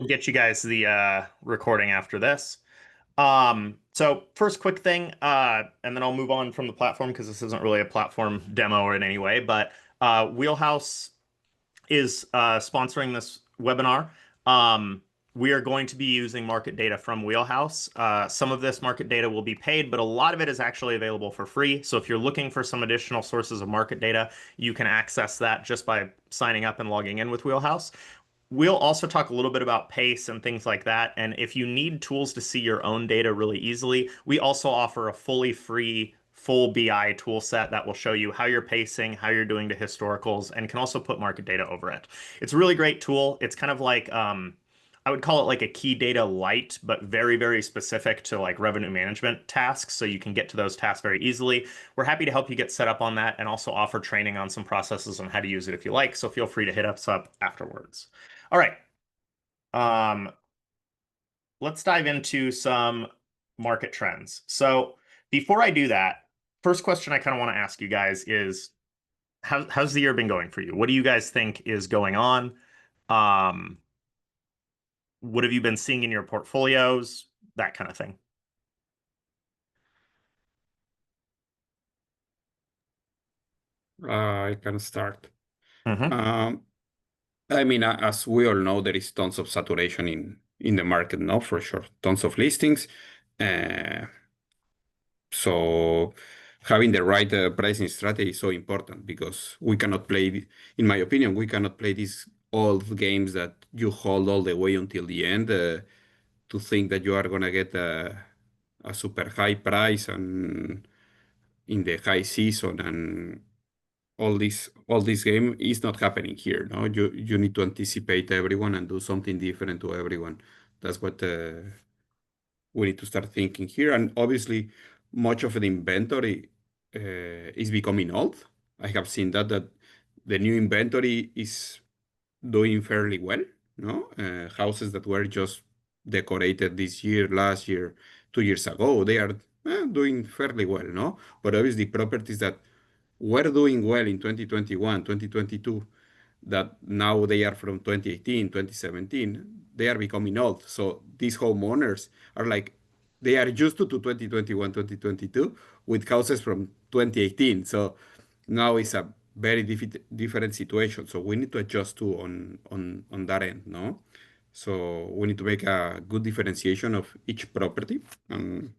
we'll get you guys the recording after this. So first quick thing, and then I'll move on from the platform because this isn't really a platform demo in any way, but Wheelhouse is sponsoring this webinar. Um, we are going to be using market data from Wheelhouse. Some of this market data will be paid, but a lot of it is actually available for free. So if you're looking for some additional sources of market data, you can access that just by signing up and logging in with Wheelhouse. We'll also talk a little bit about pace and things like that. And if you need tools to see your own data really easily, we also offer a fully free full BI tool set that will show you how you're pacing, how you're doing to historicals, and can also put market data over it. It's a really great tool. It's kind of like I would call it like a key data light, but very, very specific to like revenue management tasks. So you can get to those tasks very easily. We're happy to help you get set up on that and also offer training on some processes on how to use it if you like. So feel free to hit us up afterwards. All right. Um, let's dive into some market trends. So before I do that, first question I kind of want to ask you guys is how's the year been going for you? What do you guys think is going on? Um, what have you been seeing in your portfolios? That kind of thing. I can start. Hmm. Um, as we all know, there is tons of saturation in the market, no, for sure. Tons of listings. Uh, so having the right pricing strategy is so important because we cannot play, in my opinion, we cannot play these old games that you hold all the way until the end to think that you are gonna get a super high price and in the high season and all this game is not happening here. No, you need to anticipate everyone and do something different to everyone. That's what we need to start thinking here. And obviously, much of the inventory is becoming old. I have seen that the new inventory is doing fairly well. No, houses that were just decorated this year, last year, 2 years ago, they are doing fairly well. No, but obviously, properties that were doing well in 2021, 2022, that now they are from 2018, 2017, they are becoming old. So these homeowners are like, they are used to 2021, 2022 with houses from 2018. So now it's a very different situation. So we need to adjust to on that end, no? So we need to make a good differentiation of each property and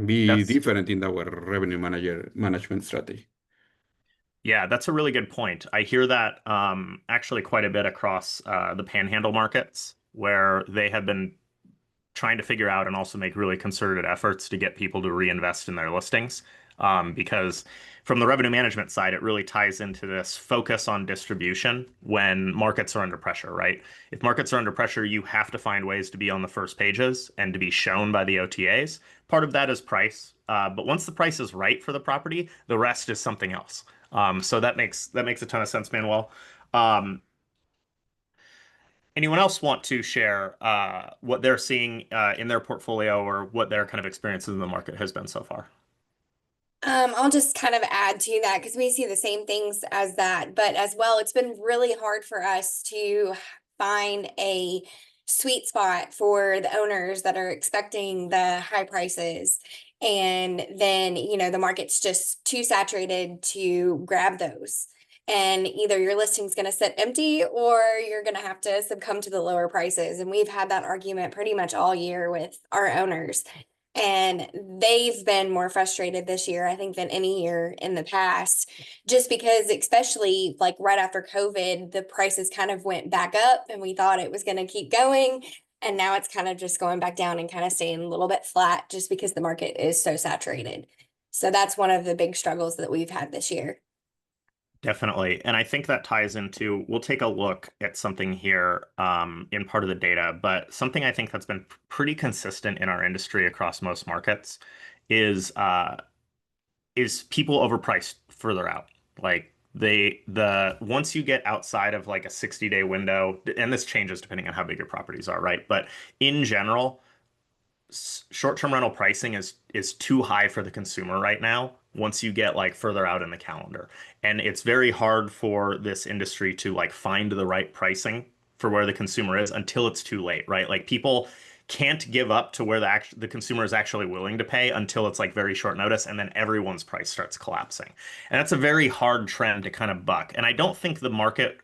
be That's different in our revenue manager management strategy. Yeah, that's a really good point. I hear that actually quite a bit across the panhandle markets where they have been trying to figure out and also make really concerted efforts to get people to reinvest in their listings. Because from the revenue management side, it really ties into this focus on distribution when markets are under pressure, right? If markets are under pressure, you have to find ways to be on the first pages and to be shown by the OTAs. Part of that is price, but once the price is right for the property, the rest is something else. So that makes a ton of sense, Manuel. Um, Anyone else want to share what they're seeing in their portfolio or what their kind of experiences in the market has been so far? I'll just kind of add to that because we see the same things as that. But as well, it's been really hard for us to find a sweet spot for the owners that are expecting the high prices. And then, the market's just too saturated to grab those. And either your listing's going to sit empty or you're going to have to succumb to the lower prices. And we've had that argument pretty much all year with our owners. And they've been more frustrated this year, I think, than any year in the past, just because, especially like right after COVID, the prices kind of went back up and we thought it was going to keep going. And now it's kind of just going back down and kind of staying a little bit flat just because the market is so saturated. So that's one of the big struggles that we've had this year. Definitely. And I think that ties into, we'll take a look at something here in part of the data, but something I think that's been pretty consistent in our industry across most markets is people overpriced further out. Like the once you get outside of like a 60-day window, and this changes depending on how big your properties are, right? But in general, short-term rental pricing is too high for the consumer right now once you get like further out in the calendar. And it's very hard for this industry to like find the right pricing for where the consumer is until it's too late, right? Like people can't give up to where the consumer is actually willing to pay until it's like very short notice, and then everyone's price starts collapsing. And that's a very hard trend to kind of buck. And I don't think the market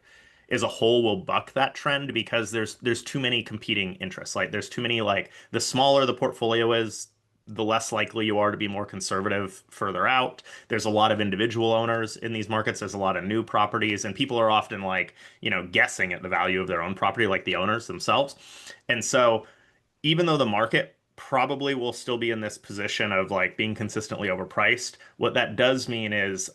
as a whole will buck that trend because there's too many competing interests. Like there's too many, like the smaller the portfolio is, the less likely you are to be more conservative further out. There's a lot of individual owners in these markets. There's a lot of new properties, and people are often like, guessing at the value of their own property, like the owners themselves. And so even though the market probably will still be in this position of like being consistently overpriced, what that does mean is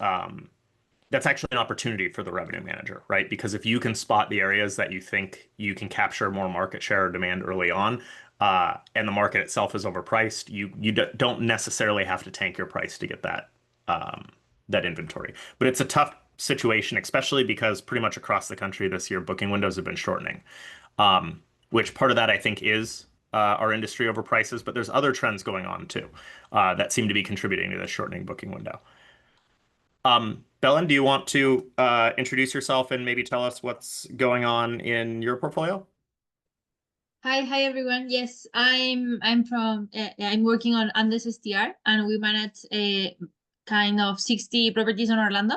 that's actually an opportunity for the revenue manager, right? Because if you can spot the areas that you think you can capture more market share or demand early on, and the market itself is overpriced, you don't necessarily have to tank your price to get that inventory. But it's a tough situation, especially because pretty much across the country this year, booking windows have been shortening. Which part of that I think is our industry overprices, but there's other trends going on too that seem to be contributing to this shortening booking window. Belen, do you want to introduce yourself and maybe tell us what's going on in your portfolio? Hi everyone. Yes, I'm from I'm working on Andes STR, and we manage a kind of 60 properties in Orlando.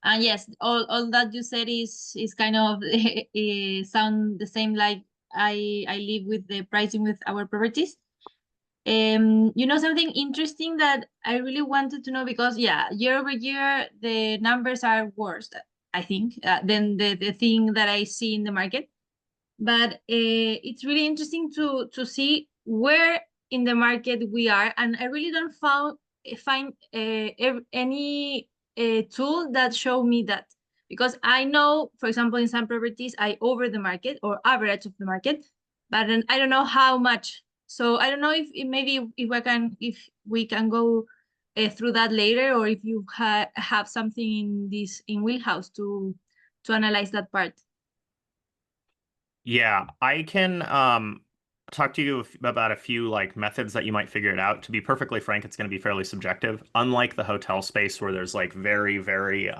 And yes, all that you said is kind of sound the same, like I live with the pricing with our properties. Something interesting that I really wanted to know, because yeah, year over year the numbers are worse, I think, than the thing that I see in the market. But it's really interesting to see where in the market we are, and I really don't find any tool that show me that, because I know, for example, in some properties I over the market or average of the market, but then I don't know how much. So I don't know if maybe if we can go through that later, or if you have something in Wheelhouse to analyze that part. Yeah, I can talk to you about a few like methods that you might figure it out. To be perfectly frank, it's going to be fairly subjective. Unlike the hotel space where there's like very, very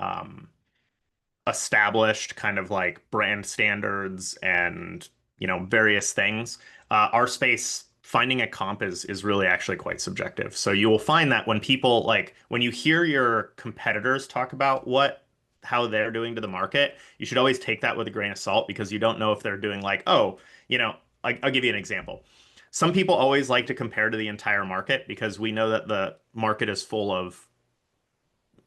established kind of like brand standards and various things, our space finding a comp is really actually quite subjective. So you will find that when you hear your competitors talk about how they're doing to the market, you should always take that with a grain of salt, because you don't know if they're doing like, oh, I'll give you an example. Some people always like to compare to the entire market because we know that the market is full of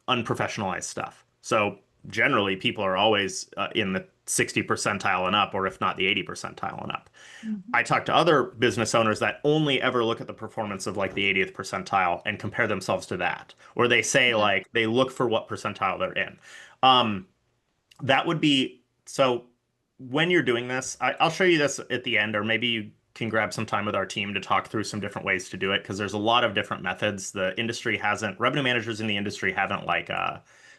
unprofessionalized stuff. So generally, people are always in the 60 percentile and up, or if not the 80 percentile and up. I talk to other business owners that only ever look at the performance of like the 80th percentile and compare themselves to that. Or they say like they look for what percentile they're in. That would be so when you're doing this, I'll show you this at the end, or maybe you can grab some time with our team to talk through some different ways to do it, because there's a lot of different methods. Revenue managers in the industry haven't like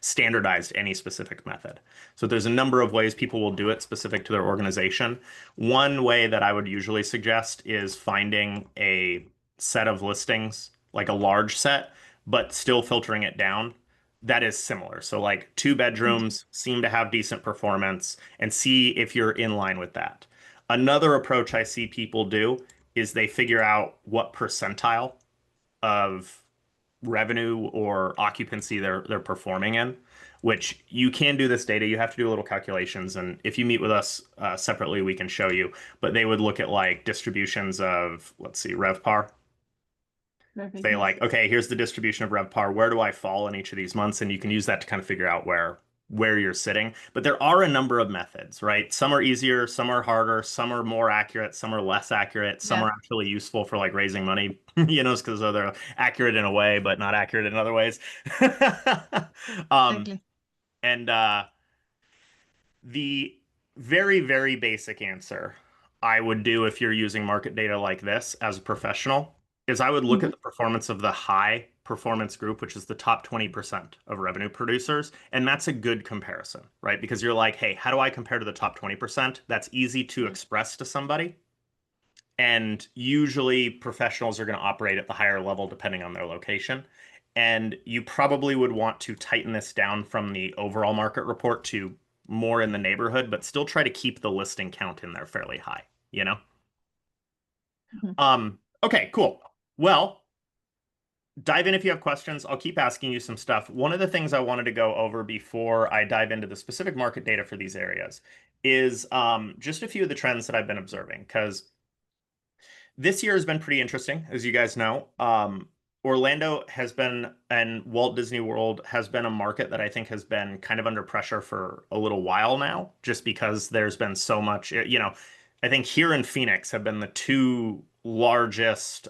standardized any specific method. So there's a number of ways people will do it specific to their organization. One way that I would usually suggest is finding a set of listings, like a large set, but still filtering it down. That is similar. So like 2 bedrooms seem to have decent performance, and see if you're in line with that. Another approach I see people do is they figure out what percentile of revenue or occupancy they're performing in, which you can do this data. You have to do a little calculations, and if you meet with us separately, we can show you. But they would look at like distributions of, let's see, RevPAR. Perfect. Say like, okay, here's the distribution of RevPAR. Where do I fall in each of these months? And you can use that to kind of figure out where you're sitting. But there are a number of methods, right? Some are easier, some are harder, some are more accurate, some are less accurate, some are actually useful for like raising money, because they're accurate in a way, but not accurate in other ways. Exactly. And the very, very basic answer I would do if you're using market data like this as a professional is I would look at the performance of the high performance group, which is the top 20% of revenue producers. And that's a good comparison, right? Because you're like, hey, how do I compare to the top 20%? That's easy to express to somebody. And usually professionals are going to operate at the higher level depending on their location. And you probably would want to tighten this down from the overall market report to more in the neighborhood, but still try to keep the listing count in there fairly high, you know? Okay, cool. Well, dive in if you have questions. I'll keep asking you some stuff. One of the things I wanted to go over before I dive into the specific market data for these areas is just a few of the trends that I've been observing, because this year has been pretty interesting, as you guys know. Orlando has been, and Walt Disney World has been a market that I think has been kind of under pressure for a little while now, just because there's been so much, you know, I think here in Phoenix have been the two largest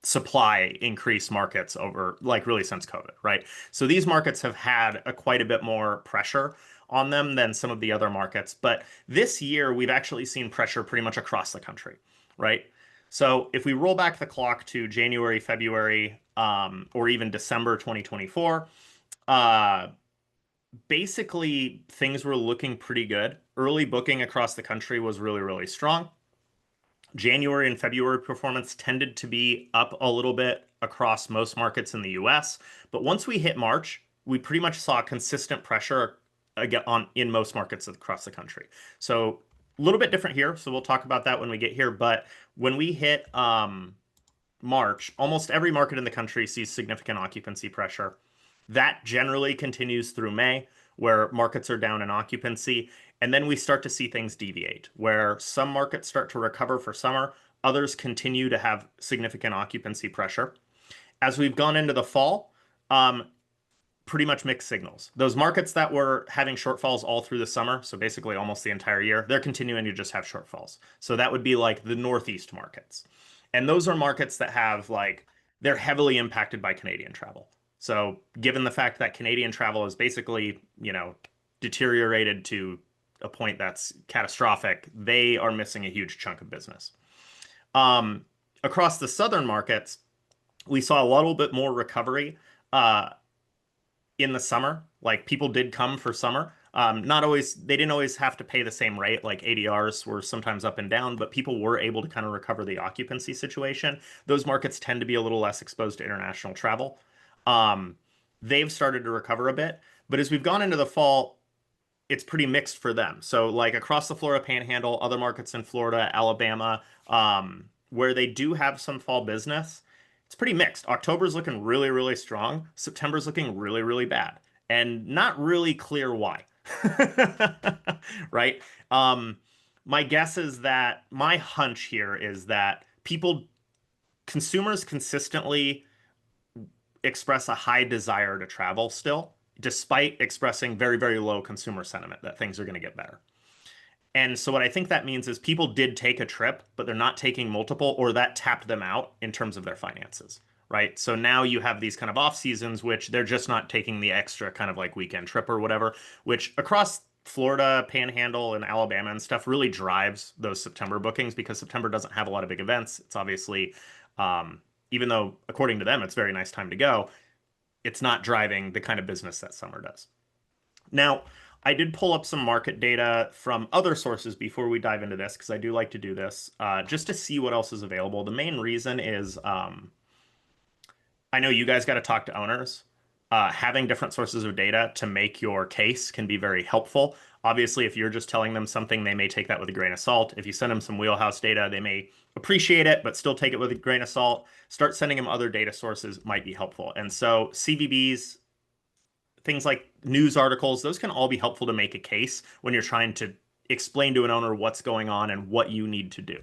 supply increase markets over like really since COVID, right? So these markets have had quite a bit more pressure on them than some of the other markets. But this year, we've actually seen pressure pretty much across the country, right? So if we roll back the clock to January, February, or even December 2024, basically things were looking pretty good. Early booking across the country was really, really strong. January and February performance tended to be up a little bit across most markets in the US. But once we hit March, we pretty much saw consistent pressure again in most markets across the country. So a little bit different here. So we'll talk about that when we get here. But when we hit March, almost every market in the country sees significant occupancy pressure. That generally continues through May, where markets are down in occupancy. And then we start to see things deviate, where some markets start to recover for summer, others continue to have significant occupancy pressure. As we've gone into the fall, pretty much mixed signals. Those markets that were having shortfalls all through the summer, so basically almost the entire year, they're continuing to just have shortfalls. So that would be like the Northeast markets. And those are markets that have like, they're heavily impacted by Canadian travel. So given the fact that Canadian travel is basically, you know, deteriorated to a point that's catastrophic, they are missing a huge chunk of business. Across the southern markets, we saw a little bit more recovery in the summer. Like people did come for summer. Not always, they didn't always have to pay the same rate. Like ADRs were sometimes up and down, but people were able to kind of recover the occupancy situation. Those markets tend to be a little less exposed to international travel. They've started to recover a bit, but as we've gone into the fall, it's pretty mixed for them. So like across the Florida Panhandle, other markets in Florida, Alabama, where they do have some fall business, it's pretty mixed. October's looking really, really strong. September's looking really, really bad. And not really clear why. Right? My guess is that my hunch here is that consumers consistently express a high desire to travel still, despite expressing very, very low consumer sentiment that things are going to get better. And so what I think that means is people did take a trip, but they're not taking multiple, or that tapped them out in terms of their finances, right? So now you have these kind of off seasons, which they're just not taking the extra kind of like weekend trip or whatever, which across Florida, Panhandle, and Alabama and stuff really drives those September bookings, because September doesn't have a lot of big events. It's obviously, even though according to them, it's a very nice time to go, it's not driving the kind of business that summer does. Now, I did pull up some market data from other sources before we dive into this, because I do like to do this, just to see what else is available. The main reason is I know you guys got to talk to owners. Having different sources of data to make your case can be very helpful. Obviously, if you're just telling them something, they may take that with a grain of salt. If you send them some Wheelhouse data, they may appreciate it, but still take it with a grain of salt. Start sending them other data sources might be helpful. And so CVBs, things like news articles, those can all be helpful to make a case when you're trying to explain to an owner what's going on and what you need to do.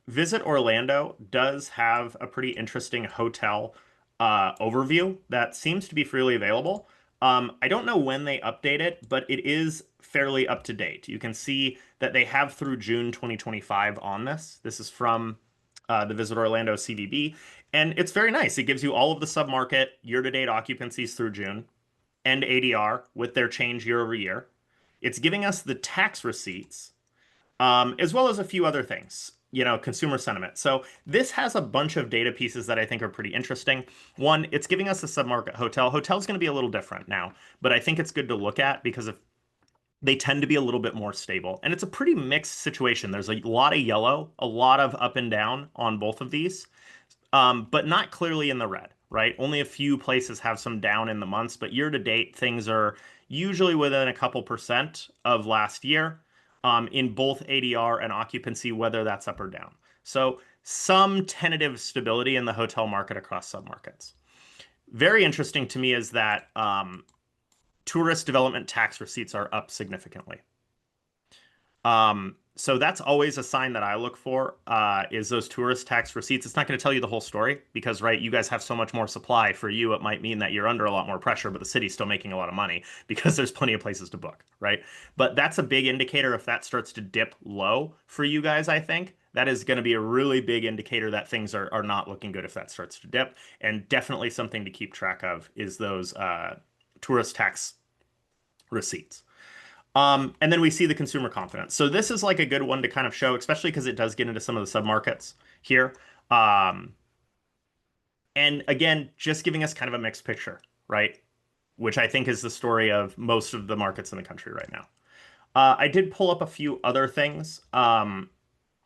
Visit Orlando does have a pretty interesting hotel overview that seems to be freely available. I don't know when they update it, but it is fairly up to date. You can see that they have through June 2025 on this. This is from the Visit Orlando CVB, and it's very nice. It gives you all of the submarket year-to-date occupancies through June and ADR with their change year over year. It's giving us the tax receipts, as well as a few other things, you know, consumer sentiment. So this has a bunch of data pieces that I think are pretty interesting. One, it's giving us a submarket hotel. Hotel's going to be a little different now, but I think it's good to look at because they tend to be a little bit more stable. And it's a pretty mixed situation. There's a lot of yellow, a lot of up and down on both of these, but not clearly in the red, right? Only a few places have some down in the months, but year to date, things are, usually within a couple percent of last year, in both ADR and occupancy, whether that's up or down. So some tentative stability in the hotel market across submarkets. Very interesting to me is that tourist development tax receipts are up significantly. So that's always a sign that I look for, is those tourist tax receipts. It's not going to tell you the whole story because, right, you guys have so much more supply. For you, it might mean that you're under a lot more pressure, but the city's still making a lot of money because there's plenty of places to book, right? But that's a big indicator if that starts to dip low for you guys, I think. That is going to be a really big indicator that things are not looking good if that starts to dip. And definitely something to keep track of is those tourist tax receipts. And then we see the consumer confidence. So this is like a good one to kind of show, especially because it does get into some of the submarkets here. And again, just giving us kind of a mixed picture, right? Which I think is the story of most of the markets in the country right now. I did pull up a few other things.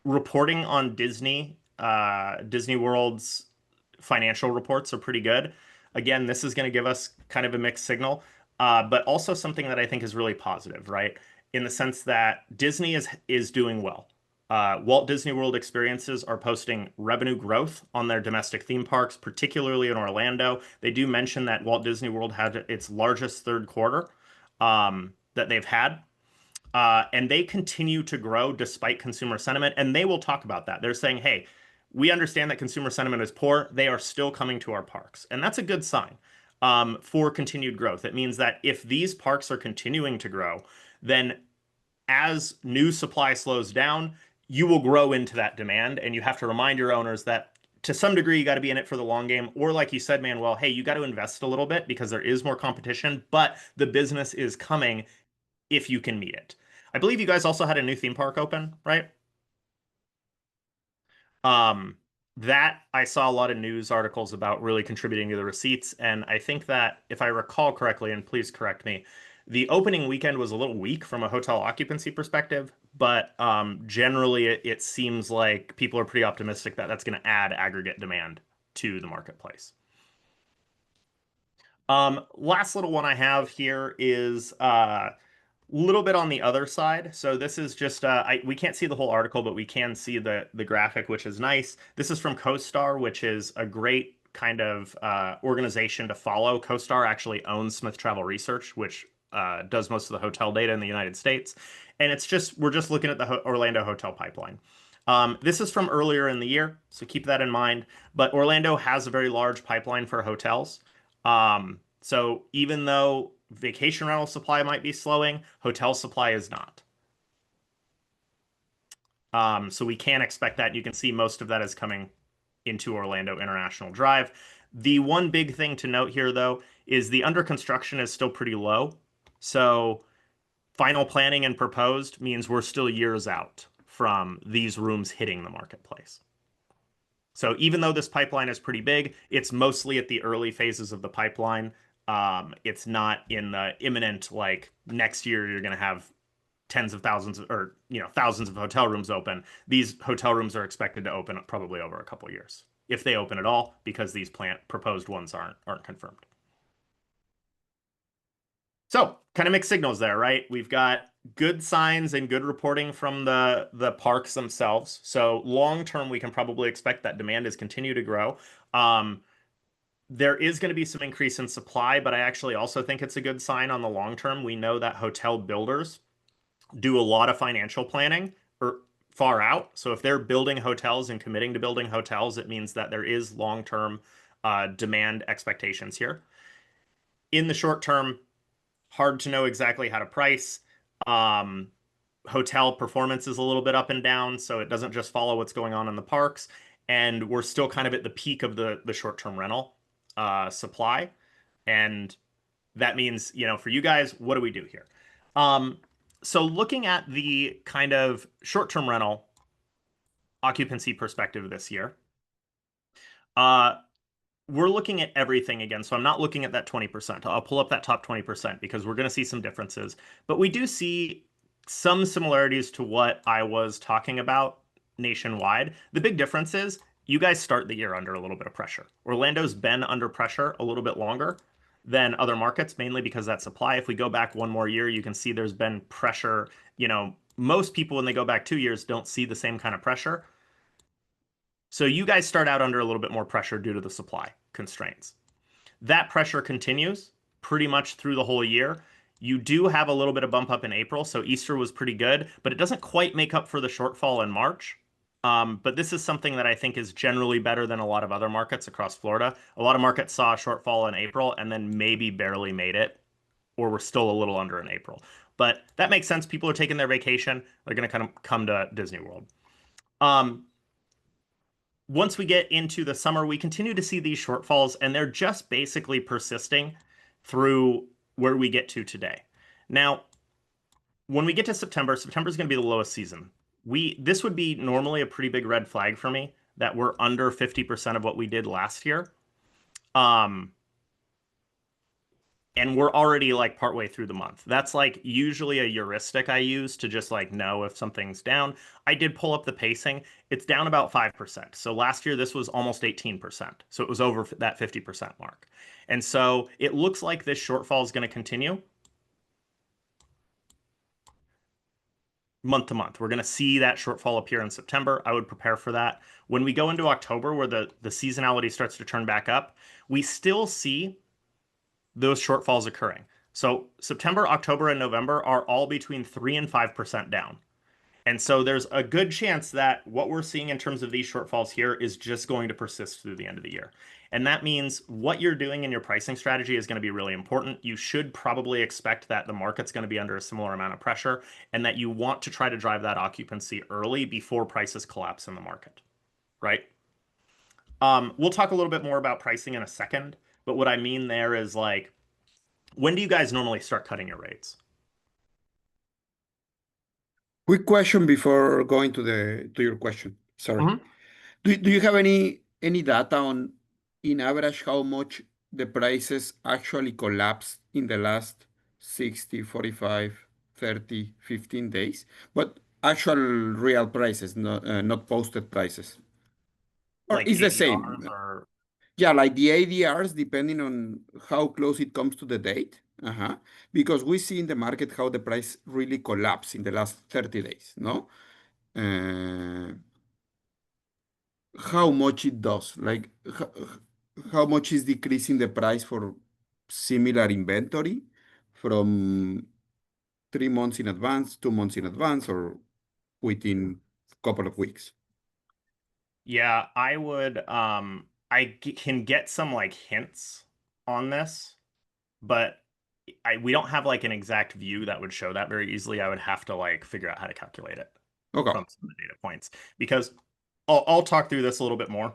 Reporting on Disney World's financial reports are pretty good. Again, this is going to give us kind of a mixed signal, but also something that I think is really positive, right? In the sense that Disney is doing well. Walt Disney World experiences are posting revenue growth on their domestic theme parks, particularly in Orlando. They do mention that Walt Disney World had its largest third quarter that they've had. And they continue to grow despite consumer sentiment. And they will talk about that. They're saying, hey, we understand that consumer sentiment is poor. They are still coming to our parks. And that's a good sign for continued growth. It means that if these parks are continuing to grow, then as new supply slows down, you will grow into that demand. And you have to remind your owners that to some degree, you got to be in it for the long game. Or like you said, Manuel, hey, you got to invest a little bit because there is more competition, but the business is coming if you can meet it. I believe you guys also had a new theme park open, right? That I saw a lot of news articles about really contributing to the receipts. And I think that if I recall correctly, and please correct me, the opening weekend was a little weak from a hotel occupancy perspective, but generally it seems like people are pretty optimistic that that's going to add aggregate demand to the marketplace. Last little one I have here is little bit on the other side. So this is just we can't see the whole article, but we can see the graphic, which is nice. This is from CoStar, which is a great kind of organization to follow. CoStar actually owns Smith Travel Research, which does most of the hotel data in the United States. And it's just we're just looking at the Orlando hotel pipeline. This is from earlier in the year, so keep that in mind. But Orlando has a very large pipeline for hotels. So even though vacation rental supply might be slowing, hotel supply is not. So we can expect that. You can see most of that is coming into Orlando International Drive. The one big thing to note here, though, is the under construction is still pretty low. So final planning and proposed means we're still years out from these rooms hitting the marketplace. So even though this pipeline is pretty big, it's mostly at the early phases of the pipeline. It's not in the imminent, like next year you're going to have tens of thousands or thousands of hotel rooms open. These hotel rooms are expected to open probably over a couple years, if they open at all, because these proposed ones aren't confirmed. So kind of mixed signals there, right? We've got good signs and good reporting from the parks themselves. So long term, we can probably expect that demand is continue to grow. There is going to be some increase in supply, but I actually also think it's a good sign on the long term. We know that hotel builders do a lot of financial planning or far out. So if they're building hotels and committing to building hotels, it means that there is long-term demand expectations here. In the short term, hard to know exactly how to price. Hotel performance is a little bit up and down, so it doesn't just follow what's going on in the parks. And we're still kind of at the peak of the short-term rental supply. And that means, for you guys, what do we do here? So looking at the kind of short-term rental occupancy perspective this year, we're looking at everything again. So I'm not looking at that 20%. I'll pull up that top 20% because we're going to see some differences. But we do see some similarities to what I was talking about nationwide. The big difference is you guys start the year under a little bit of pressure. Orlando's been under pressure a little bit longer. than other markets, mainly because that supply. If we go back one more year, you can see there's been pressure. Most people, when they go back 2 years, don't see the same kind of pressure. So you guys start out under a little bit more pressure due to the supply constraints. That pressure continues pretty much through the whole year. You do have a little bit of bump up in April, so Easter was pretty good, but it doesn't quite make up for the shortfall in March. But this is something that I think is generally better than a lot of other markets across Florida. A lot of markets saw a shortfall in April and then maybe barely made it, or were still a little under in April. But that makes sense. People are taking their vacation. They're going to kind of come to Disney World. Once we get into the summer, we continue to see these shortfalls, and they're just basically persisting through where we get to today. Now, when we get to September, September is going to be the lowest season. This would be normally a pretty big red flag for me that we're under 50% of what we did last year. And we're already like partway through the month. That's like usually a heuristic I use to just like know if something's down. I did pull up the pacing. It's down about 5%. So last year this was almost 18%. So it was over that 50% mark. And so it looks like this shortfall is going to continue month to month. We're going to see that shortfall appear in September. I would prepare for that. When we go into October, where the seasonality starts to turn back up, we still see those shortfalls occurring. So September, October, and November are all between 3 and 5% down. And so there's a good chance that what we're seeing in terms of these shortfalls here is just going to persist through the end of the year. And that means what you're doing in your pricing strategy is going to be really important. You should probably expect that the market's going to be under a similar amount of pressure and that you want to try to drive that occupancy early before prices collapse in the market, right? We'll talk a little bit more about pricing in a second, but what I mean there is like, when do you guys normally start cutting your rates? Quick question before going to your question. Sorry. Mhm. Do you have any data on, in average, how much the prices actually collapsed in the last 60, 45, 30, 15 days? But actual real prices, not posted prices. Or Like is the ADRs same? or Yeah, like the ADRs, depending on how close it comes to the date. Because we see in the market how the price really collapsed in the last 30 days, no? Uh, how much it does, like how much is decreasing the price for similar inventory from 3 months in advance, 2 months in advance, or within a couple of weeks. yeah, I would can get some like hints on this, but we don't have like an exact view that would show that very easily. I would have to like figure out how to calculate it Okay. from some of the data points because I'll talk through this a little bit more.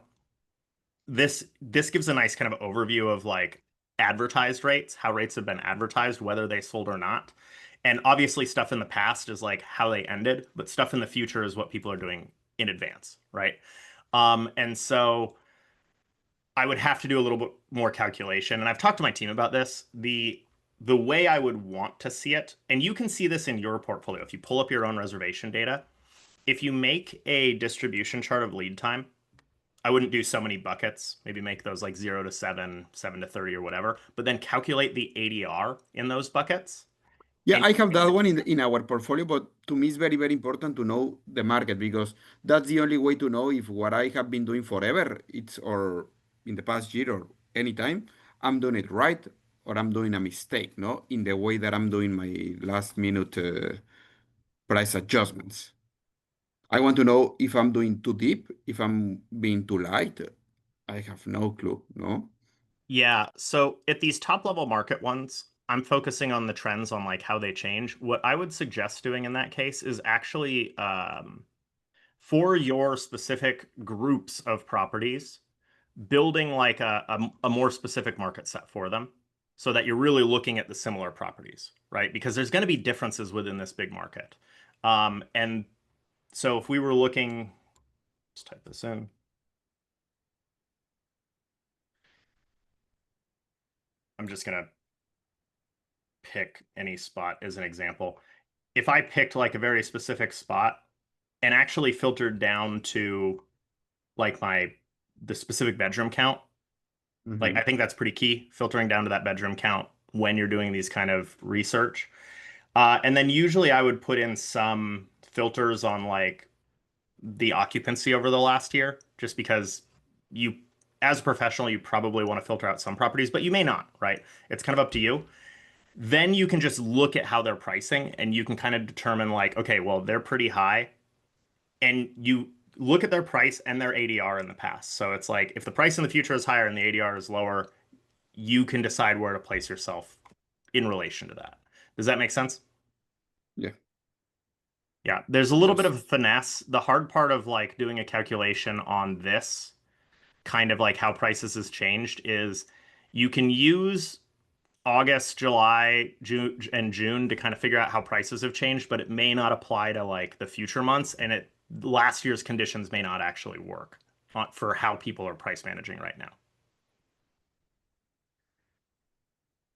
This gives a nice kind of overview of like advertised rates, how rates have been advertised, whether they sold or not. And obviously stuff in the past is like how they ended, but stuff in the future is what people are doing in advance, right? And so I would have to do a little bit more calculation. And I've talked to my team about this. The way I would want to see it, and you can see this in your portfolio if you pull up your own reservation data. If you make a distribution chart of lead time, I wouldn't do so many buckets, maybe make those like 0 to 7, 7 to 30 or whatever, but then calculate the ADR in those buckets. Yeah, And I have that one in our portfolio, but to me it's very, very important to know the market because that's the only way to know if what I have been doing forever, it's or in the past year or any time, I'm doing it right or I'm doing a mistake, no, in the way that I'm doing my last minute price adjustments. I want to know if I'm doing too deep, if I'm being too light. I have no clue, no? yeah, so at these top level market ones, I'm focusing on the trends on like how they change. What I would suggest doing in that case is actually for your specific groups of properties, building like a more specific market set for them so that you're really looking at the similar properties, right? Because there's going to be differences within this big market. And so if we were looking, let's type this in. I'm just going to pick any spot as an example. If I picked like a very specific spot and actually filtered down to like the specific bedroom count, Like, I Mhm. think that's pretty key, filtering down to that bedroom count when you're doing these kind of research. And then usually I would put in some filters on like the occupancy over the last year, just because you, as a professional, you probably want to filter out some properties, but you may not, right? It's kind of up to you. Then you can just look at how they're pricing and you can kind of determine like, okay, well, they're pretty high. And you look at their price and their ADR in the past. So it's like if the price in the future is higher and the ADR is lower, you can decide where to place yourself in relation to that. Does that make sense? Yeah, Yeah, there's a it little bit does. of finesse. The hard part of like doing a calculation on this, kind of like how prices has changed, is you can use August, July, June, and June to kind of figure out how prices have changed, but it may not apply to like the future months, and it last year's conditions may not actually work for how people are price managing right now.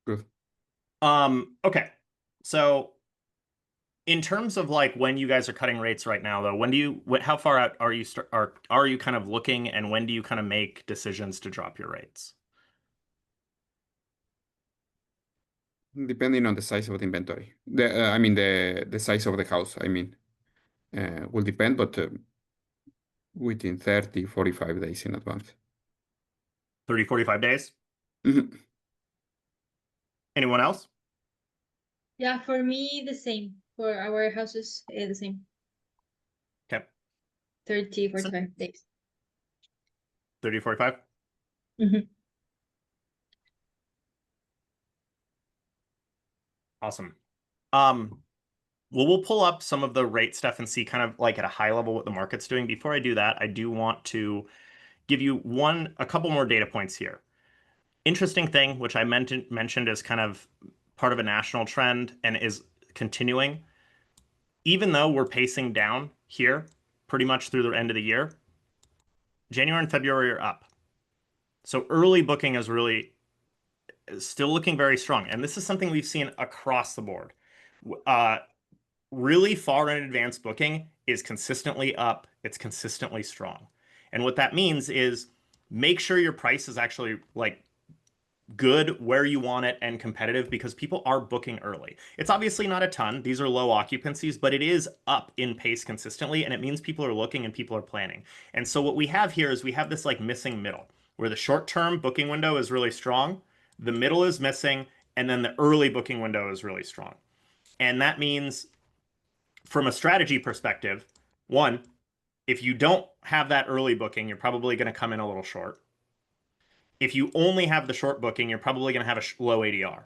Good. Okay. So in terms of like when you guys are cutting rates right now, though, when do you, how far out are you are you kind of looking, and when do you kind of make decisions to drop your rates? Depending on the size of the inventory. I mean, the size of the house, I mean, will depend, but within 30, 45 days in advance. 30, 45 days? Mhm. Anyone else? Yeah, for me, the same. For our houses, the same. Okay. 30, So 45 days. 30, 45? Mhm. Awesome. Um, well, we'll pull up some of the rate stuff and see kind of like at a high level what the market's doing. Before I do that, I do want to give you a couple more data points here. Interesting thing, which I mentioned is kind of part of a national trend and is continuing. Even though we're pacing down here pretty much through the end of the year, January and February are up. So early booking is really still looking very strong. And this is something we've seen across the board. Uh, Really far in advance booking is consistently up, it's consistently strong. And what that means is make sure your price is actually like good where you want it and competitive, because people are booking early. It's obviously not a ton. These are low occupancies, but it is up in pace consistently, and it means people are looking and people are planning. And so what we have here is we have this like missing middle where the short-term booking window is really strong, the middle is missing, and then the early booking window is really strong. And that means from a strategy perspective, one, if you don't have that early booking, you're probably going to come in a little short. If you only have the short booking, you're probably going to have a low ADR.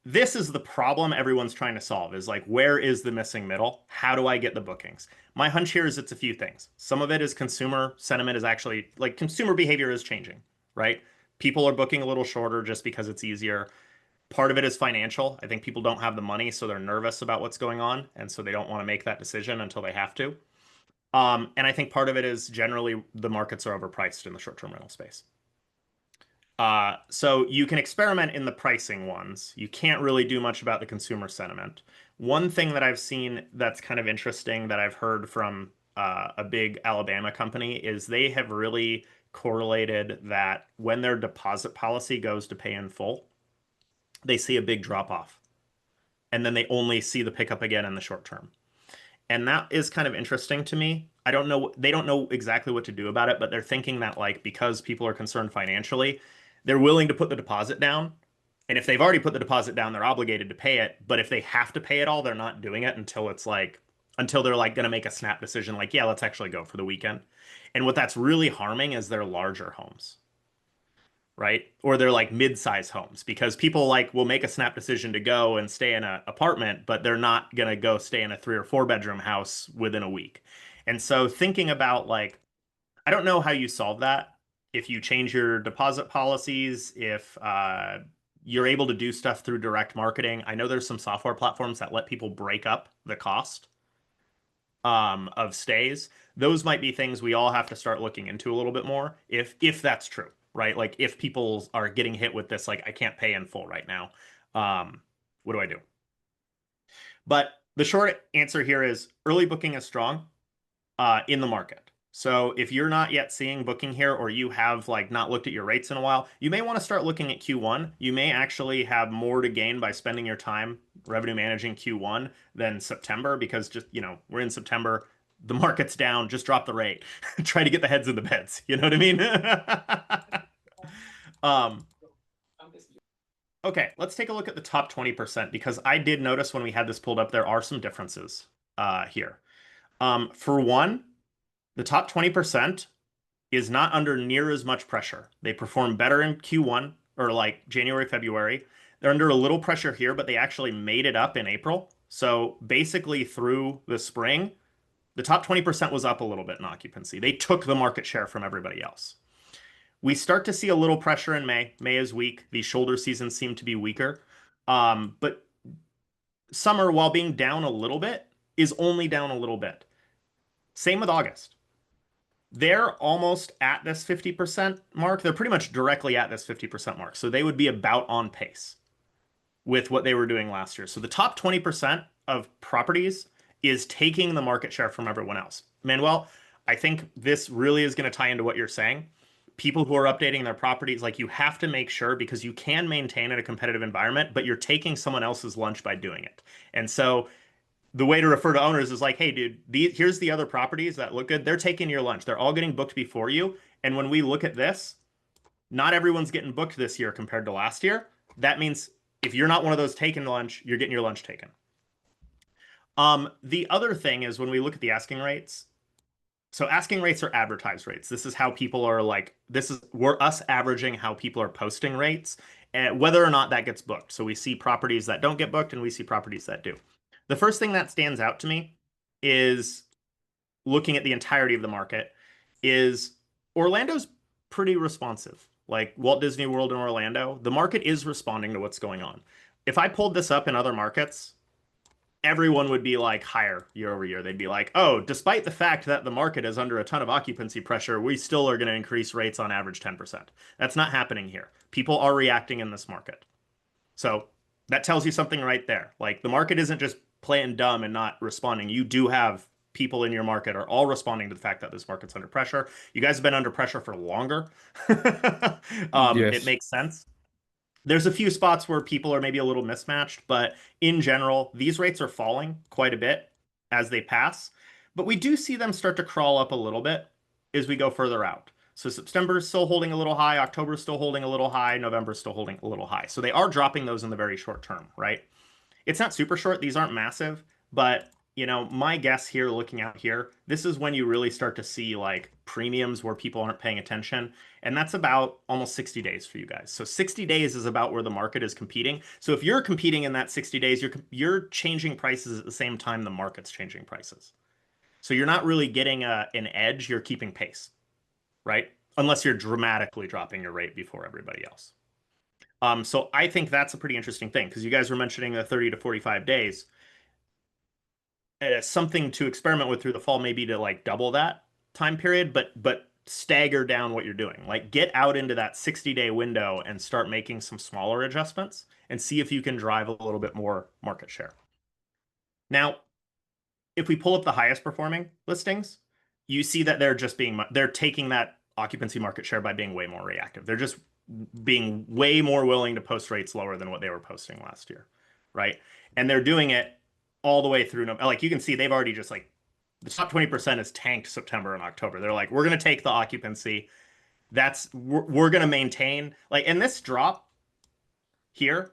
This is the problem everyone's trying to solve, is like, where is the missing middle? How do I get the bookings? My hunch here is it's a few things. Some of it is consumer sentiment is actually like consumer behavior is changing, right? People are booking a little shorter just because it's easier. Part of it is financial. I think people don't have the money, so they're nervous about what's going on, and so they don't want to make that decision until they have to. And I think part of it is generally the markets are overpriced in the short-term rental space. So you can experiment in the pricing ones. You can't really do much about the consumer sentiment. One thing that I've seen that's kind of interesting that I've heard from a big Alabama company is they have really correlated that when their deposit policy goes to pay in full, they see a big drop off. And then they only see the pickup again in the short term. And that is kind of interesting to me. I don't know, they don't know exactly what to do about it, but they're thinking that like because people are concerned financially, they're willing to put the deposit down. And if they've already put the deposit down, they're obligated to pay it. But if they have to pay it all, they're not doing it until it's like until they're like going to make a snap decision like, yeah, let's actually go for the weekend. And what that's really harming is their larger homes, right? Or they're like mid-size homes, because people like will make a snap decision to go and stay in an apartment, but they're not going to go stay in a 3 or 4 bedroom house within a week. And so thinking about like, I don't know how you solve that. If you change your deposit policies, if you're able to do stuff through direct marketing. I know there's some software platforms that let people break up the cost of stays. Those might be things we all have to start looking into a little bit more, if that's true, right? Like if people are getting hit with this, like I can't pay in full right now. What do I do? But the short answer here is early booking is strong in the market. So if you're not yet seeing booking here, or you have like not looked at your rates in a while, you may want to start looking at Q1. You may actually have more to gain by spending your time revenue managing Q1 than September, because just, we're in September, the market's down, just drop the rate. Try to get the heads in the beds. You know what I mean? Um, okay, let's take a look at the top 20%, because I did notice when we had this pulled up, there are some differences here. For one, the top 20% is not under near as much pressure. They perform better in Q1, or like January, February. They're under a little pressure here, but they actually made it up in April. So basically through the spring, the top 20% was up a little bit in occupancy. They took the market share from everybody else. We start to see a little pressure in May. May is weak. These shoulder seasons seem to be weaker. But summer, while being down a little bit, is only down a little bit. Same with August. They're almost at this 50% mark. They're pretty much directly at this 50% mark. So they would be about on pace with what they were doing last year. So the top 20% of properties is taking the market share from everyone else. Manuel, I think this really is going to tie into what you're saying. People who are updating their properties, like, you have to make sure, because you can maintain in a competitive environment, but you're taking someone else's lunch by doing it. And so the way to refer to owners is like, hey, dude, here's the other properties that look good. They're taking your lunch. They're all getting booked before you. And when we look at this, not everyone's getting booked this year compared to last year. That means if you're not one of those taking lunch, you're getting your lunch taken. The other thing is when we look at the asking rates. So asking rates are advertised rates. This is how people are like, we're us averaging how people are posting rates, and whether or not that gets booked. So we see properties that don't get booked and we see properties that do. The first thing that stands out to me is, looking at the entirety of the market, is Orlando's pretty responsive. Like Walt Disney World in Orlando, the market is responding to what's going on. If I pulled this up in other markets, everyone would be like higher year over year. They'd be like, oh, despite the fact that the market is under a ton of occupancy pressure, we still are going to increase rates on average 10%. That's not happening here. People are reacting in this market. So that tells you something right there. Like, the market isn't just playing dumb and not responding. You do have people in your market are all responding to the fact that this market's under pressure. You guys have been under pressure for longer. It Yes. makes sense. There's a few spots where people are maybe a little mismatched, but in general, these rates are falling quite a bit as they pass. But we do see them start to crawl up a little bit as we go further out. So September is still holding a little high, October is still holding a little high, November is still holding a little high. So they are dropping those in the very short term, right? It's not super short. These aren't massive, but my guess here, looking out here, this is when you really start to see like premiums where people aren't paying attention. And that's about almost 60 days for you guys. So 60 days is about where the market is competing. So if you're competing in that 60 days, you're changing prices at the same time the market's changing prices. So you're not really getting an edge, you're keeping pace, right? Unless you're dramatically dropping your rate before everybody else. So I think that's a pretty interesting thing, because you guys were mentioning the 30 to 45 days. Something to experiment with through the fall, maybe to like double that time period, but stagger down what you're doing. Like, get out into that 60-day window and start making some smaller adjustments and see if you can drive a little bit more market share. Now, if we pull up the highest performing listings, you see that they're taking that occupancy market share by being way more reactive. They're just being way more willing to post rates lower than what they were posting last year, right? And they're doing it all the way through. Like, you can see they've already just like, the top 20% is tanked September and October. They're like, we're going to take the occupancy. We're going to maintain. Like, in this drop here,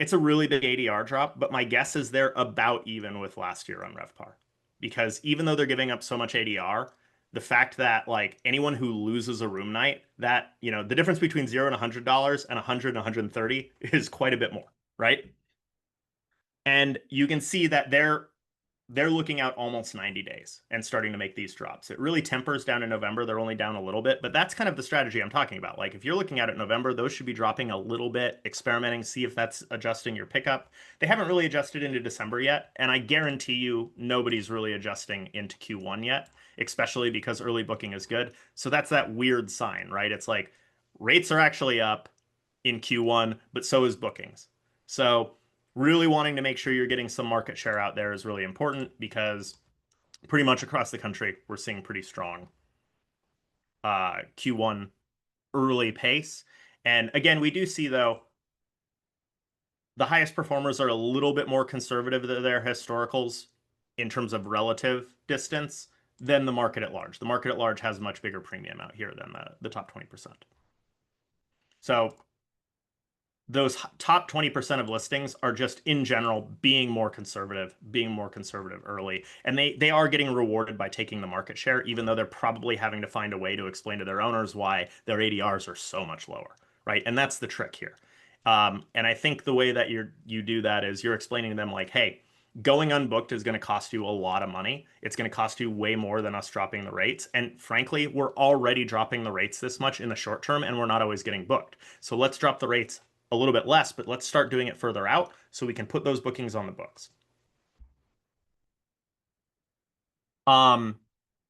it's a really big ADR drop, but my guess is they're about even with last year on RevPAR. Because even though they're giving up so much ADR, the fact that like anyone who loses a room night, that, the difference between $0 and $100 and 100 and 130 is quite a bit more, right? And you can see that they're looking out almost 90 days and starting to make these drops. It really tempers down in November. They're only down a little bit, but that's kind of the strategy I'm talking about. Like, if you're looking at it in November, those should be dropping a little bit, experimenting, see if that's adjusting your pickup. They haven't really adjusted into December yet, and I guarantee you nobody's really adjusting into Q1 yet, especially because early booking is good. So that's that weird sign, right? It's like rates are actually up in Q1, but so is bookings. So really wanting to make sure you're getting some market share out there is really important, because pretty much across the country, we're seeing pretty strong Q1 early pace. And again, we do see, though, the highest performers are a little bit more conservative than their historicals in terms of relative distance than the market at large. The market at large has a much bigger premium out here than the top 20%. So those top 20% of listings are just in general being more conservative early. And they are getting rewarded by taking the market share, even though they're probably having to find a way to explain to their owners why their ADRs are so much lower, right? And that's the trick here. And I think the way that you do that is you're explaining to them like, hey, going unbooked is going to cost you a lot of money. It's going to cost you way more than us dropping the rates. And frankly, we're already dropping the rates this much in the short term, and we're not always getting booked. So let's drop the rates a little bit less, but let's start doing it further out so we can put those bookings on the books.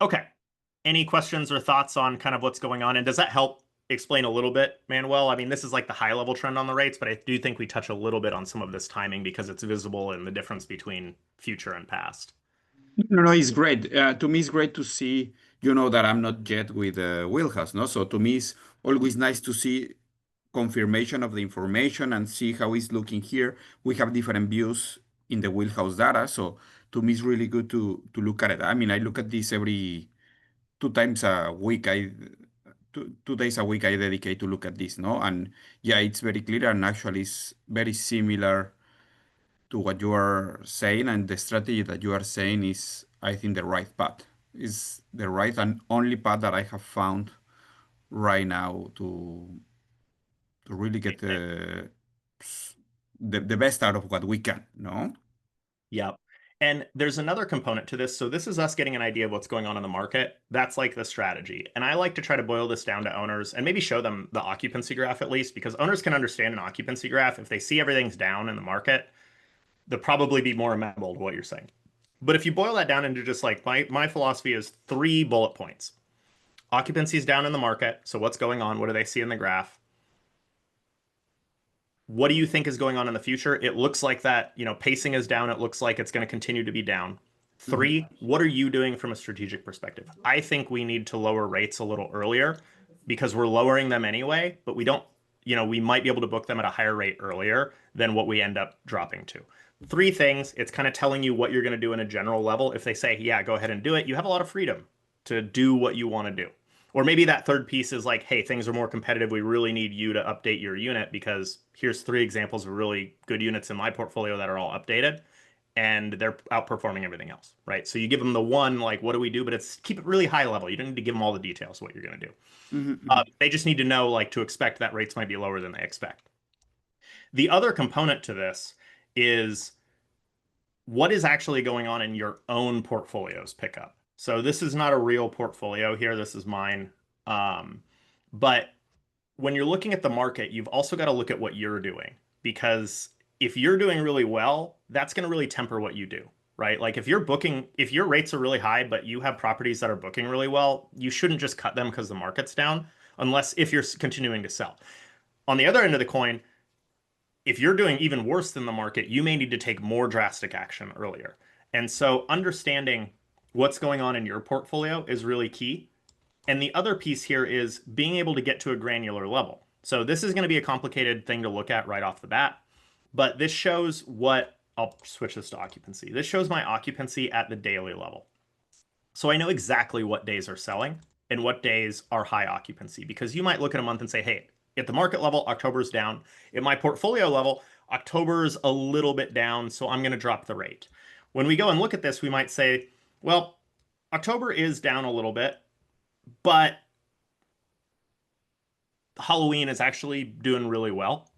Okay. Any questions or thoughts on kind of what's going on? And does that help explain a little bit, Manuel? I mean, this is like the high level trend on the rates, but I do think we touch a little bit on some of this timing because it's visible in the difference between future and past. No, no, it's great. To me, it's great to see, that I'm not yet with Wheelhouse, no? So to me, it's always nice to see confirmation of the information and see how it's looking here. We have different views in the Wheelhouse data, so to me, it's really good to look at it. I mean, I look at this every 2 times a week. Two days a week I dedicate to look at this, no? And yeah, it's very clear and actually it's very similar to what you are saying, and the strategy that you are saying is, I think, the right path. Is the right and only path that I have found right now to really get the best out of what we can, no? Yep. And there's another component to this. So this is us getting an idea of what's going on in the market. That's like the strategy. And I like to try to boil this down to owners and maybe show them the occupancy graph at least, because owners can understand an occupancy graph. If they see everything's down in the market, they'll probably be more amenable to what you're saying. But if you boil that down into just like my philosophy is 3 bullet points. Occupancy is down in the market. So what's going on? What do they see in the graph? What do you think is going on in the future? It looks like that, pacing is down. It looks like it's going to continue to be down. 3, what are you doing from a strategic perspective? I think we need to lower rates a little earlier because we're lowering them anyway, but we don't, we might be able to book them at a higher rate earlier than what we end up dropping to. 3 things, it's kind of telling you what you're going to do in a general level. If they say, yeah, go ahead and do it, you have a lot of freedom to do what you want to do. Or maybe that third piece is like, hey, things are more competitive. We really need you to update your unit because here's 3 examples of really good units in my portfolio that are all updated and they're outperforming everything else, right? So you give them the one, like, what do we do? But it's keep it really high level. You don't need to give them all the details of what you're going to do. They just need to know, like, to expect that rates might be lower than they expect. The other component to this is what is actually going on in your own portfolio's pickup. So this is not a real portfolio here. This is mine. But when you're looking at the market, you've also got to look at what you're doing, because if you're doing really well, that's going to really temper what you do, right? Like if your rates are really high, but you have properties that are booking really well, you shouldn't just cut them because the market's down, unless if you're continuing to sell. On the other end of the coin, if you're doing even worse than the market, you may need to take more drastic action earlier. And so understanding what's going on in your portfolio is really key. And the other piece here is being able to get to a granular level. So this is going to be a complicated thing to look at right off the bat, but this shows I'll switch this to occupancy. This shows my occupancy at the daily level. So I know exactly what days are selling and what days are high occupancy, because you might look at a month and say, hey, at the market level, October's down. At my portfolio level, October's a little bit down, so I'm going to drop the rate. When we go and look at this, we might say, well, October is down a little bit, but Halloween is actually doing really well.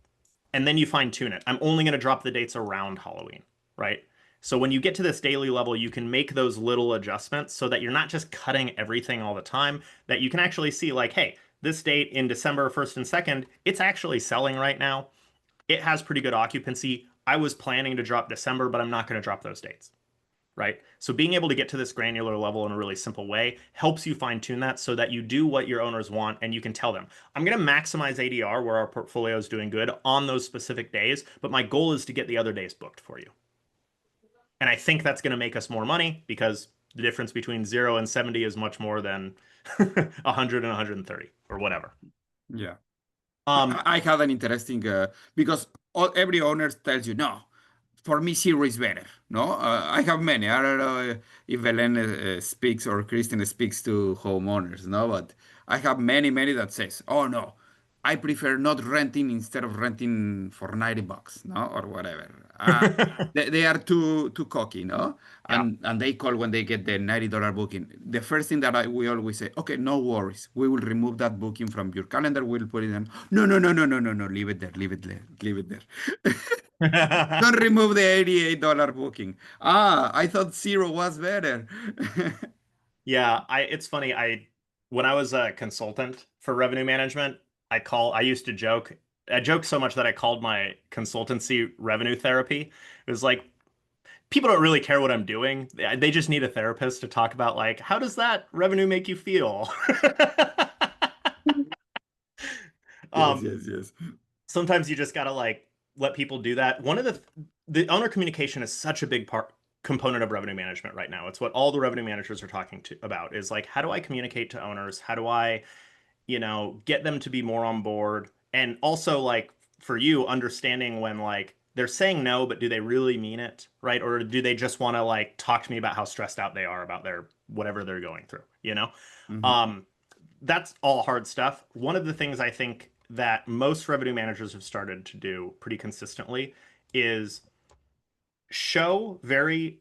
And then you fine tune it. I'm only going to drop the dates around Halloween, right? So when you get to this daily level, you can make those little adjustments so that you're not just cutting everything all the time, that you can actually see like, hey, this date in December 1st and 2nd, it's actually selling right now. It has pretty good occupancy. I was planning to drop December, but I'm not going to drop those dates, right? So being able to get to this granular level in a really simple way helps you fine tune that so that you do what your owners want and you can tell them, I'm going to maximize ADR where our portfolio is doing good on those specific days, but my goal is to get the other days booked for you. And I think that's going to make us more money because the difference between 0 and 70 is much more than 100 and 130 or whatever. Yeah. Um, I had an interesting because every owner tells you no. For me, zero is better. No, I have many. I don't know if Belen speaks or Kristen speaks to homeowners. No, but I have many that says, "Oh no, I prefer not renting instead of renting for $90, no, or whatever." They are too cocky, no, yeah. and they call when they get the $90 booking. The first thing that we always say, okay, no worries, we will remove that booking from your calendar. We'll put it in. No, leave it there, leave it there, leave it there. Don't remove the $88 booking. I thought zero was better. Yeah, it's funny. When I was a consultant for revenue management, I used to joke. I joked so much that I called my consultancy revenue therapy. It was like people don't really care what I'm doing. They just need a therapist to talk about like, how does that revenue make you feel? Yes, Um, yes, yes. sometimes you just gotta like let people do that. One of the owner communication is such a big component of revenue management right now. It's what all the revenue managers are talking about is like, how do I communicate to owners? How do I, get them to be more on board? And also like for you, understanding when like they're saying no, but do they really mean it, right? Or do they just want to like talk to me about how stressed out they are about their whatever they're going through, you know? Mhm. Um, that's all hard stuff. One of the things I think that most revenue managers have started to do pretty consistently is show very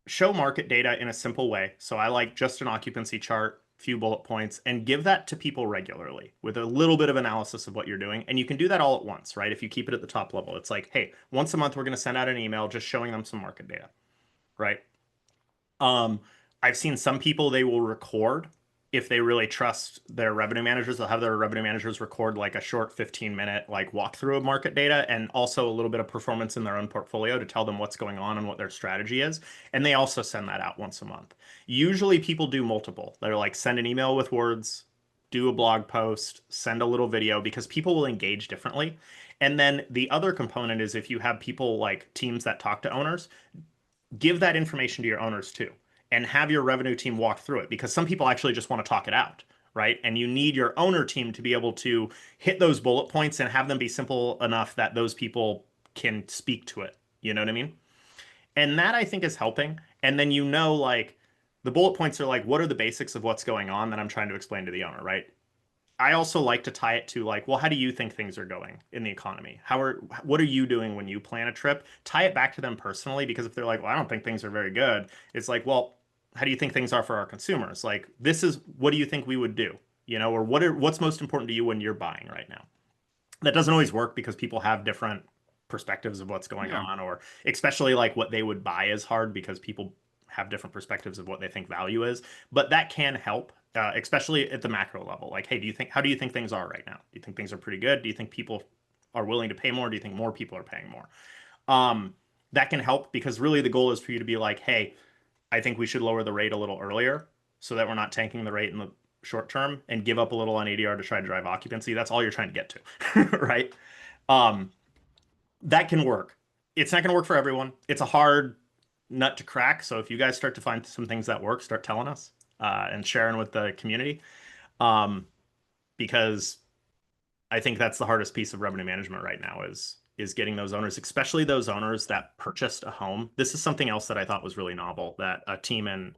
show market data in a simple way. So I like just an occupancy chart, few bullet points, and give that to people regularly with a little bit of analysis of what you're doing. And you can do that all at once, right? If you keep it at the top level, it's like, hey, once a month we're going to send out an email just showing them some market data, right? Um, I've seen some people they will record if they really trust their revenue managers. They'll have their revenue managers record like a short 15-minute like walkthrough of market data and also a little bit of performance in their own portfolio to tell them what's going on and what their strategy is. And they also send that out once a month. Usually people do multiple. They're like send an email with words, do a blog post, send a little video because people will engage differently. And then the other component is if you have people like teams that talk to owners, give that information to your owners too and have your revenue team walk through it because some people actually just want to talk it out, right? And you need your owner team to be able to hit those bullet points and have them be simple enough that those people can speak to it. You know what I mean? And that I think is helping. And then like the bullet points are like, what are the basics of what's going on that I'm trying to explain to the owner, right? I also like to tie it to like, well, how do you think things are going in the economy? What are you doing when you plan a trip? Tie it back to them personally, because if they're like, well, I don't think things are very good, it's like, well, how do you think things are for our consumers? Like, this is what do you think we would do? Or what's most important to you when you're buying right now? That doesn't always work because people have different perspectives of what's going Yeah, on, or especially like what they would buy is hard because people have different perspectives of what they think value is. But that can help, especially at the macro level. Like, hey, how do you think things are right now? Do you think things are pretty good? Do you think people are willing to pay more? Do you think more people are paying more? Um, that can help because really the goal is for you to be like, hey, I think we should lower the rate a little earlier so that we're not tanking the rate in the short term and give up a little on ADR to try to drive occupancy. That's all you're trying to get to, right? Um, that can work. It's not going to work for everyone. It's a hard nut to crack. So if you guys start to find some things that work, start telling us and sharing with the community, um, because I think that's the hardest piece of revenue management right now is getting those owners, especially those owners that purchased a home. This is something else that I thought was really novel. That a team in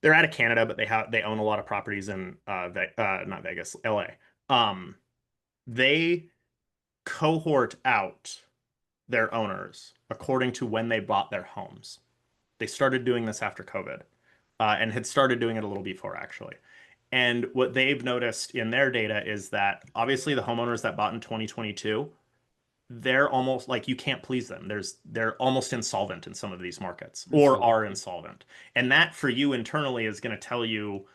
they're out of Canada, but they own a lot of properties in not Vegas, LA. They cohort out their owners according to when they bought their homes. They started doing this after COVID, and had started doing it a little before actually. And what they've noticed in their data is that obviously the homeowners that bought in 2022, they're almost like you can't please them. They're almost insolvent in some of these markets or so are insolvent. And that for you internally is going to tell you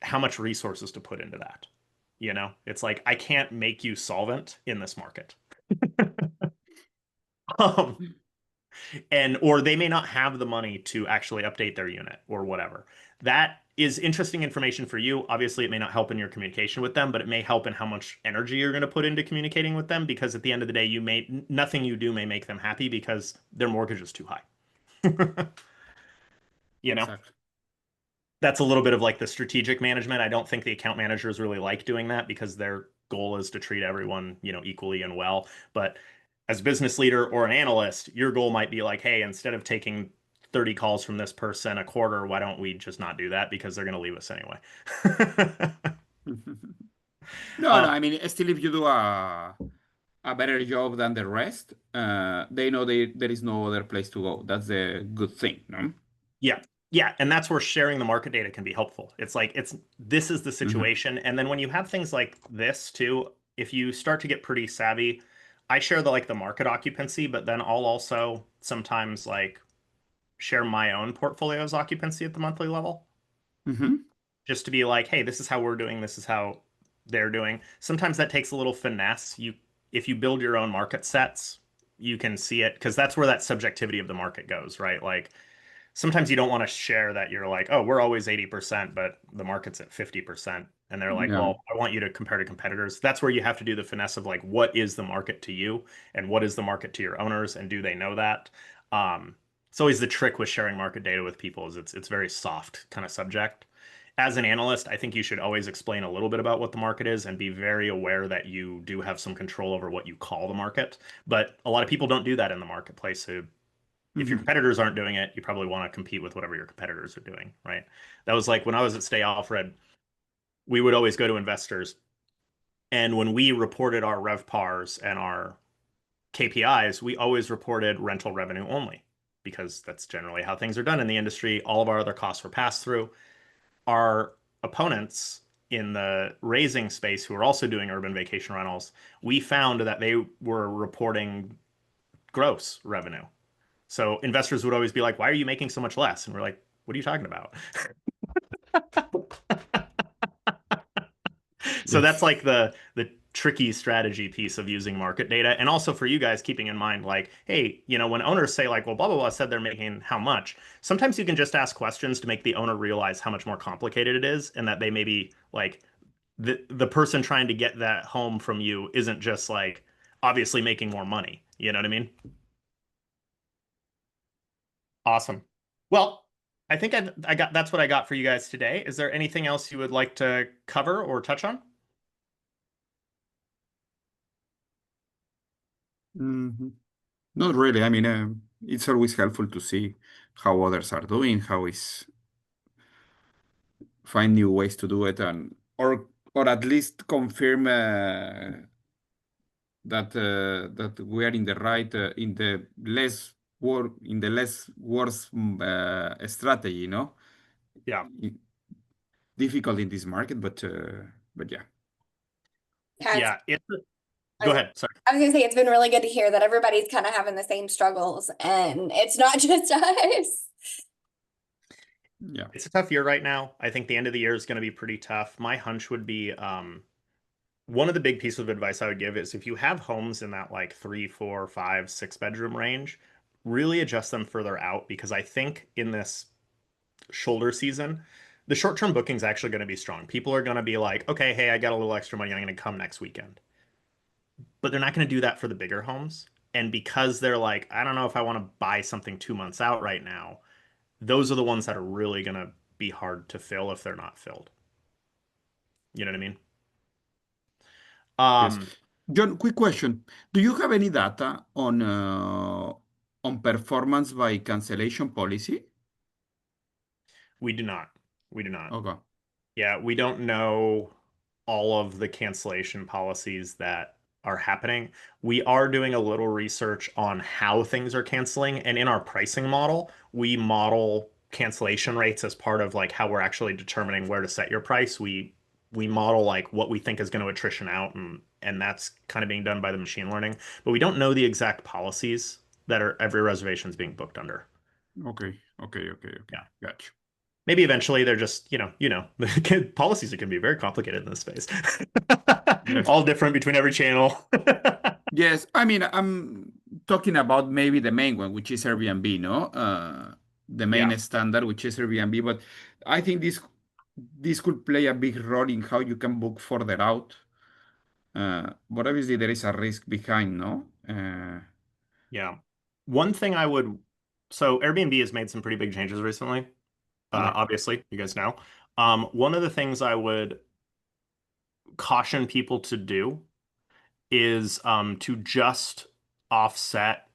how much resources to put into that. It's like I can't make you solvent in this market. Um, and or they may not have the money to actually update their unit or whatever. That is interesting information for you. Obviously, it may not help in your communication with them, but it may help in how much energy you're going to put into communicating with them because at the end of the day, nothing you do may make them happy because their mortgage is too high. you know? Exactly. That's a little bit of like the strategic management. I don't think the account managers really like doing that because their goal is to treat everyone, equally and well. But as a business leader or an analyst, your goal might be like, hey, instead of taking 30 calls from this person a quarter, why don't we just not do that because they're going to leave us anyway. No, no, Uh, I mean, still, if you do a better job than the rest, they know there is no other place to go. That's the good thing, no? Yeah. Yeah, and that's where sharing the market data can be helpful. It's like this is the Hmm. situation. And then when you have things like this too, if you start to get pretty savvy, I share the market occupancy, but then I'll also sometimes like share my own portfolio's occupancy at the monthly level Hmm. just to be like, hey, this is how we're doing, this is how they're doing. Sometimes that takes a little finesse. If you build your own market sets, you can see it because that's where that subjectivity of the market goes, right? Like sometimes you don't want to share that you're like, oh, we're always 80%, but the market's at 50%. And they're like, Yeah. well, I want you to compare to competitors. That's where you have to do the finesse of like, what is the market to you and what is the market to your owners? And do they know that? It's always the trick with sharing market data with people is it's very soft kind of subject. As an analyst, I think you should always explain a little bit about what the market is and be very aware that you do have some control over what you call the market. But a lot of people don't do that in the marketplace. So if your Hmm. competitors aren't doing it, you probably want to compete with whatever your competitors are doing, right? That was like when I was at Stay Alfred, we would always go to investors. And when we reported our RevPARs and our KPIs, we always reported rental revenue only because that's generally how things are done in the industry. All of our other costs were passed through. Our opponents in the raising space who are also doing urban vacation rentals, we found that they were reporting gross revenue. So investors would always be like, "Why are you making so much less?" And we're like, "What are you talking about?" So that's Yes. like the tricky strategy piece of using market data. And also for you guys keeping in mind like, hey, when owners say like, well, blah blah blah said they're making how much, sometimes you can just ask questions to make the owner realize how much more complicated it is and that they maybe like the person trying to get that home from you isn't just like obviously making more money. You know what I mean? Awesome. Well, I think I got that's what I got for you guys today. Is there anything else you would like to cover or touch on? Hmm. Not really. I mean, it's always helpful to see how others are doing, how is find new ways to do it, and or at least confirm that we are in the right in the less worse strategy, no? Yeah. I- Difficult in this market, but yeah. Yeah, Yeah. I Go was, ahead. Sorry. I was gonna say it's been really good to hear that everybody's kind of having the same struggles and it's not just us. Yeah. It's a tough year right now. I think the end of the year is going to be pretty tough. My hunch would be one of the big pieces of advice I would give is if you have homes in that like 3, 4, 5, 6 bedroom range, really adjust them further out because I think in this shoulder season, the short-term booking is actually going to be strong. People are going to be like, okay, hey, I got a little extra money. I'm going to come next weekend. But they're not going to do that for the bigger homes. And because they're like, I don't know if I want to buy something 2 months out right now, those are the ones that are really going to be hard to fill if they're not filled. You know what I mean? Yes. Um, John, quick question. Do you have any data on performance by cancellation policy? we do not. We do not. Okay. Yeah, we don't know all of the cancellation policies that are happening. We are doing a little research on how things are canceling, and in our pricing model, we model cancellation rates as part of like how we're actually determining where to set your price. We model like what we think is going to attrition out and that's kind of being done by the machine learning, but we don't know the exact policies that are every reservation is being booked under. Okay. Okay. Okay. Okay. Yeah. Gotcha. Maybe eventually they're just, the policies are going to be very complicated in this space. Yes. All different between every channel. Yes. I mean, I'm talking about maybe the main one, which is Airbnb, no? The Yeah, main standard, which is Airbnb. But I think this could play a big role in how you can book further out. But obviously there is a risk behind, no? yeah. One thing I would, so Airbnb has made some pretty big changes recently. Yeah. obviously, you guys know. One of the things I would caution people to do is to just offset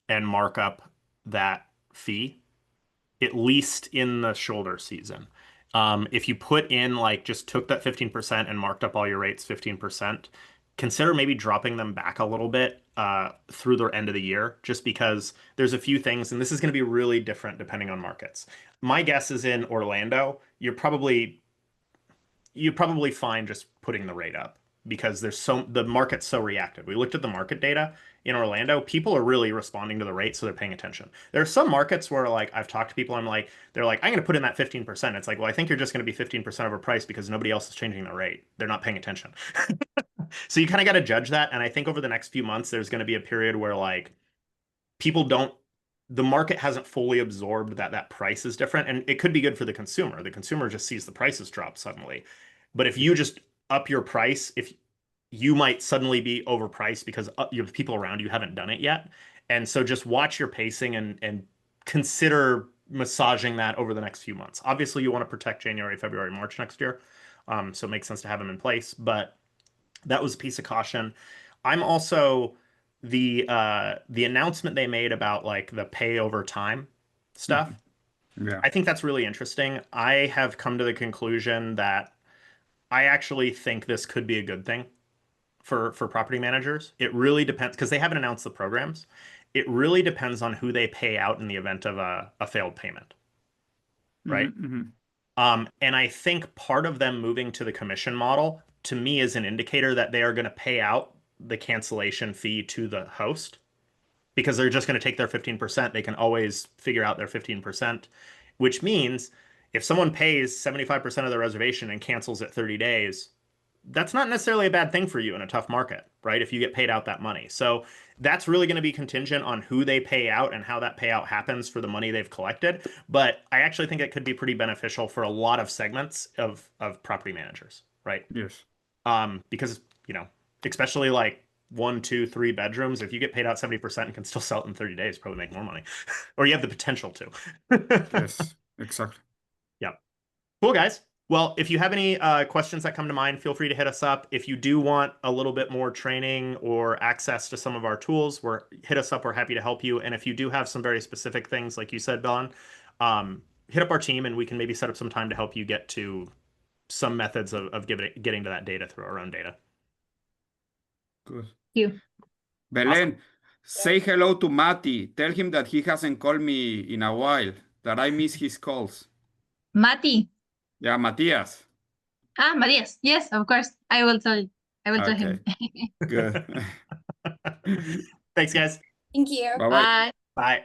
and mark up that fee, at least in the shoulder season. If you put in like just took that 15% and marked up all your rates 15%, consider maybe dropping them back a little bit through the end of the year, just because there's a few things, and this is going to be really different depending on markets. My guess is in Orlando, you're probably fine just putting the rate up because the market's so reactive. We looked at the market data in Orlando. People are really responding to the rate, so they're paying attention. There are some markets where like I've talked to people, they're like, I'm going to put in that 15%. It's like, well, I think you're just going to be 15% overpriced because nobody else is changing the rate. They're not paying attention. So you kind of got to judge that. And I think over the next few months, there's going to be a period where like people don't the market hasn't fully absorbed that price is different, and it could be good for the consumer. The consumer just sees the prices drop suddenly. But if you just up your price, if you might suddenly be overpriced because your people around you haven't done it yet. And so just watch your pacing and consider massaging that over the next few months. Obviously, you want to protect January, February, March next year. So it makes sense to have them in place. But that was a piece of caution. I'm also the announcement they made about like the pay over time stuff. Yeah. I think that's really interesting. I have come to the conclusion that I actually think this could be a good thing for property managers. It really depends because they haven't announced the programs. It really depends on who they pay out in the event of a failed payment, right? And I think part of them moving to the commission model to me is an indicator that they are going to pay out the cancellation fee to the host because they're just going to take their 15%. They can always figure out their 15%, which means if someone pays 75% of their reservation and cancels it 30 days, that's not necessarily a bad thing for you in a tough market, right? If you get paid out that money. So that's really going to be contingent on who they pay out and how that payout happens for the money they've collected. But I actually think it could be pretty beneficial for a lot of segments of property managers, right? Yes. Because, especially like 1, 2, 3 bedrooms, if you get paid out 70% and can still sell it in 30 days, probably make more money. Or you have the potential to. Yes, exactly. Yeah. Cool, guys. Well, if you have any questions that come to mind, feel free to hit us up. If you do want a little bit more training or access to some of our tools, hit us up. We're happy to help you. And if you do have some very specific things, like you said, Bellin, hit up our team and we can maybe set up some time to help you get to some methods of getting to that data through our own data. Good. You. Belen, say hello to Matty. Tell him that he hasn't called me in a while, that I miss his calls. Mati. Yeah, Matías. Ah, Marias. Yes, of course. I will tell him. Good. Thanks, guys. Thank you. Bye-bye. Bye. Bye.